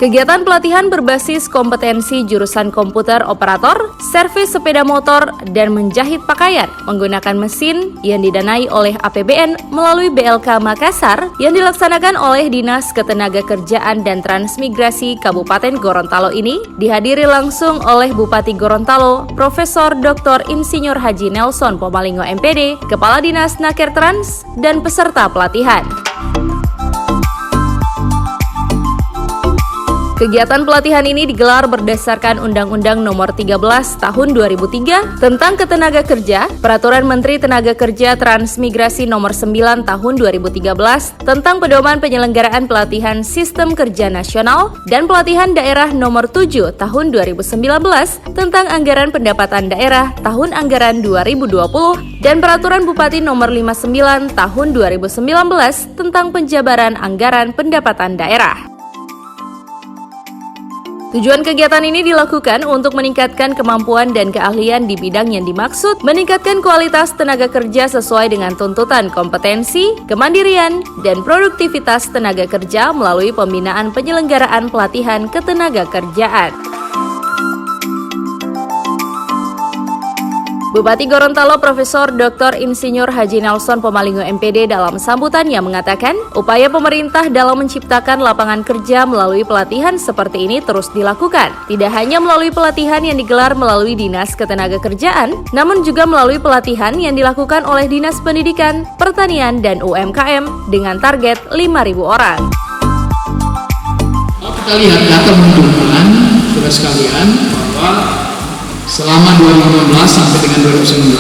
Kegiatan pelatihan berbasis kompetensi jurusan komputer operator, servis sepeda motor, dan menjahit pakaian menggunakan mesin yang didanai oleh APBN melalui BLK Makassar yang dilaksanakan oleh Dinas Ketenagakerjaan dan Transmigrasi Kabupaten Gorontalo ini dihadiri langsung oleh Bupati Gorontalo, Profesor Dr. Insinyur Haji Nelson Pomalingo MPD, Kepala Dinas Nakertrans, dan peserta pelatihan. Kegiatan pelatihan ini digelar berdasarkan Undang-Undang Nomor 13 Tahun 2003 tentang Ketenaga Kerja, Peraturan Menteri Tenaga Kerja Transmigrasi Nomor 9 Tahun 2013 tentang Pedoman Penyelenggaraan Pelatihan Sistem Kerja Nasional, dan Pelatihan Daerah Nomor 7 Tahun 2019 tentang Anggaran Pendapatan Daerah Tahun Anggaran 2020, dan Peraturan Bupati Nomor 59 Tahun 2019 tentang Penjabaran Anggaran Pendapatan Daerah. Tujuan kegiatan ini dilakukan untuk meningkatkan kemampuan dan keahlian di bidang yang dimaksud, meningkatkan kualitas tenaga kerja sesuai dengan tuntutan kompetensi, kemandirian, dan produktivitas tenaga kerja melalui pembinaan penyelenggaraan pelatihan ketenagakerjaan. Bupati Gorontalo Profesor Dr. Insinyur Haji Nelson Pomalingo MPD dalam sambutannya mengatakan, upaya pemerintah dalam menciptakan lapangan kerja melalui pelatihan seperti ini terus dilakukan. Tidak hanya melalui pelatihan yang digelar melalui Dinas Ketenagakerjaan, namun juga melalui pelatihan yang dilakukan oleh Dinas Pendidikan, Pertanian, dan UMKM dengan target 5.000 orang. Kalau kita lihat data menunjukkan, saudara sekalian, bahwa selama 2015 sampai dengan 2019,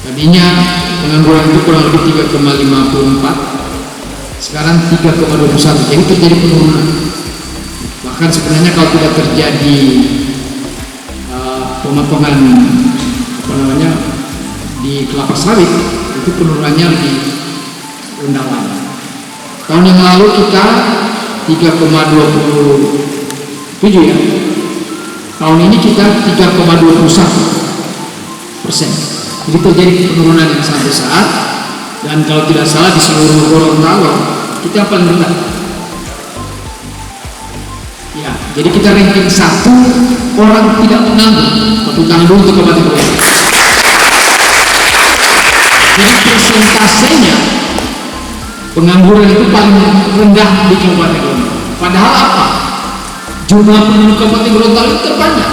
tadinya pengangguran itu kurang lebih 3,54, sekarang 3,21, jadi terjadi penurunan. Bahkan sebenarnya kalau tidak terjadi pemotongan di kelapa sawit, itu penurunannya lebih rendah lagi. Tahun yang lalu kita 3,27 ya. Tahun ini kita 3,21%. Jadi terjadi penurunan yang sangat besar, dan kalau tidak salah di seluruh Gorontalo kita paling rendah. Ya, jadi kita ranking 1 orang tidak menganggur. Tepuk tangan dulu untuk Kabupaten Gorontalo. Jadi persentasenya pengangguran itu paling rendah di Kabupaten Gorontalo. Padahal apa? Jumlah penduduk Kabupaten Gorontalo itu terbanyak,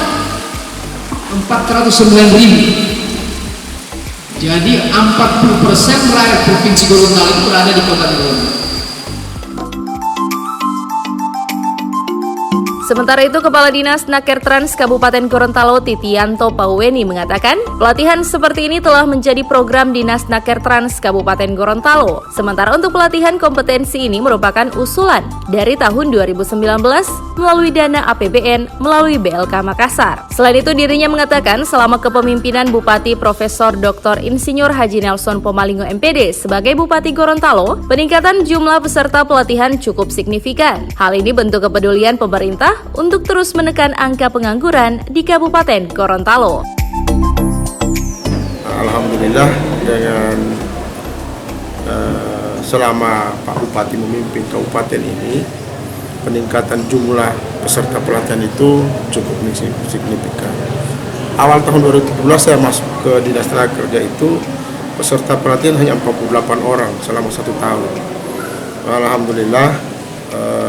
409.000. Jadi 40% rakyat Provinsi Gorontalo itu berada di Kabupaten Gorontalo. Sementara itu, Kepala Dinas Nakertrans Kabupaten Gorontalo Titianto Pauweni mengatakan, pelatihan seperti ini telah menjadi program Dinas Nakertrans Kabupaten Gorontalo. Sementara untuk pelatihan kompetensi ini merupakan usulan dari tahun 2019 melalui dana APBN melalui BLK Makassar. Selain itu, dirinya mengatakan selama kepemimpinan Bupati Profesor Dr. Insinyur Haji Nelson Pomalingo MPD sebagai Bupati Gorontalo, peningkatan jumlah peserta pelatihan cukup signifikan. Hal ini bentuk kepedulian pemerintah untuk terus menekan angka pengangguran di Kabupaten Gorontalo. Alhamdulillah, dengan selama Pak Bupati memimpin kabupaten ini, peningkatan jumlah peserta pelatihan itu cukup signifikan. Awal tahun 2017 saya masuk ke Dinas Tenaga Kerja itu, peserta pelatihan hanya 48 orang selama 1 tahun. Alhamdulillah,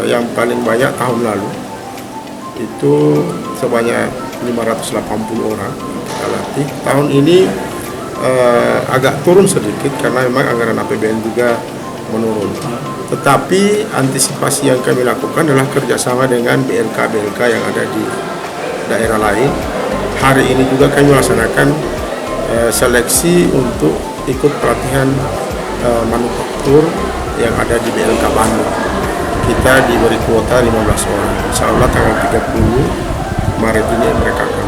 yang paling banyak tahun lalu itu sebanyak 580 orang kita latih. Tahun ini agak turun sedikit karena memang anggaran APBN juga menurun. Tetapi antisipasi yang kami lakukan adalah kerjasama dengan BLK-BLK yang ada di daerah lain. Hari ini juga kami melaksanakan seleksi untuk ikut pelatihan manufaktur yang ada di BLK Bandung. Kita diberi kuota 15 orang. Insya Allah tanggal 30 Maret ini mereka akan.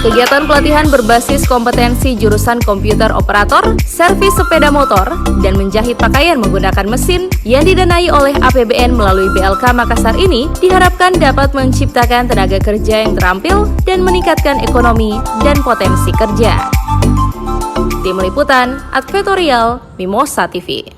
Kegiatan pelatihan berbasis kompetensi jurusan komputer operator, servis sepeda motor, dan menjahit pakaian menggunakan mesin yang didanai oleh APBN melalui BLK Makassar ini diharapkan dapat menciptakan tenaga kerja yang terampil dan meningkatkan ekonomi dan potensi kerja. Tim Liputan, Advertorial, Mimosa TV.